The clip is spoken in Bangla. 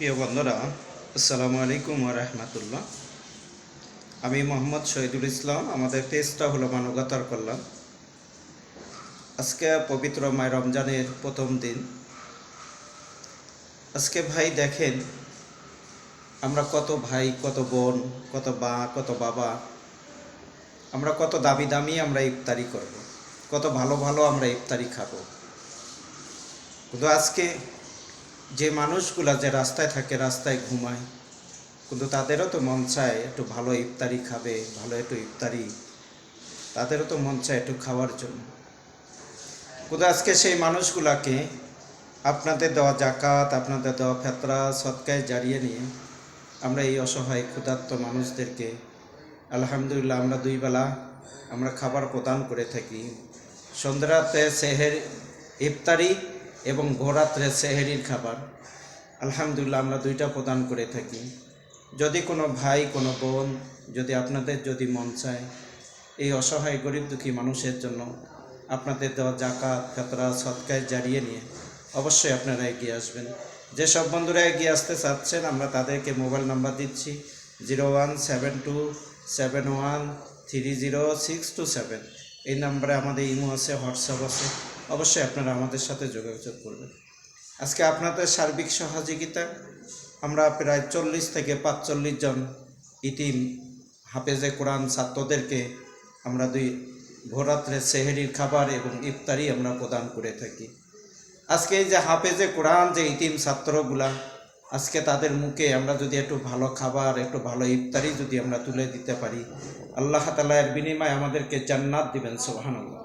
প্রিয় বন্ধুরা, আসসালামু আলাইকুম ওয়া রাহমাতুল্লাহ। আমি মোহাম্মদ শহীদুল ইসলাম। আমাদের পেজটা হলো মানবতার কল্যাণ। আজকে পবিত্র মায় রমজানের প্রথম দিন। আজকে ভাই দেখেন, আমরা কত ভাই, কত বোন, কত মা, কত বাবা, আমরা কত দামি দামি আমরা ইফতারি করব, কত ভালো ভালো আমরা ইফতারি খাবো। কিন্তু আজকে যে মানুষগুলা যে রাস্তায় থাকে, রাস্তায় ঘুমায়, কিন্তু তাদেরও তো মন চায় একটু ভালো ইফতারি খাবে, ভালো একটু ইফতারি, তাদেরও তো মন চায় একটু খাওয়ার জন্য। কিন্তু আজকে সেই মানুষগুলাকে আপনাদের দেওয়া জাকাত, আপনাদের দেওয়া ফেতরা, সদকায় জারিয়ে নিয়ে আমরা এই অসহায় ক্ষুধার্ত মানুষদেরকে আলহামদুলিল্লাহ আমরা দুই বেলা আমরা খাবার প্রদান করে থাকি। সন্ধ্যারাতে সেহের ইফতারি এবং ভোররাত্রে সেহেরির খাবার আলহামদুলিল্লাহ আমরা দুইটা প্রদান করে থাকি। যদি কোনো ভাই, কোনো বোন, যদি আপনাদের যদি মন চায় এই অসহায় গরিব দুঃখী মানুষের জন্য আপনাদের দেওয়া জাকাত, ফেতরা, সদকায় জারিয়ে নিয়ে অবশ্যই আপনারা এগিয়ে আসবেন। যেসব বন্ধুরা এগিয়ে আসতে চাচ্ছেন আমরা তাদেরকে মোবাইল নাম্বার দিচ্ছি 017271302627। এই নাম্বারে আমাদের ইমো আছে, হোয়াটসঅ্যাপ আছে। অবশ্যই আপনারা আমাদের সাথে যোগাযোগ করবেন। আজকে আপনাদের সার্বিক সহযোগিতা আমরা প্রায় 40 থেকে 45 জন ইতিম হাফেজে কোরআন ছাত্রদেরকে আমরা ভোররাত্রে সেহেরির খাবার এবং ইফতারি আমরা প্রদান করে থাকি। আজকে এই যে হাফেজে কোরআন যে ইতিম ছাত্রগুলা, আজকে তাদের মুখে আমরা যদি একটু ভালো খাবার, একটু ভালো ইফতারি যদি আমরা তুলে দিতে পারি, আল্লাহ তাআলা এর বিনিময়ে আমাদেরকে জান্নাত দিবেন। সুবহানাল্লাহ।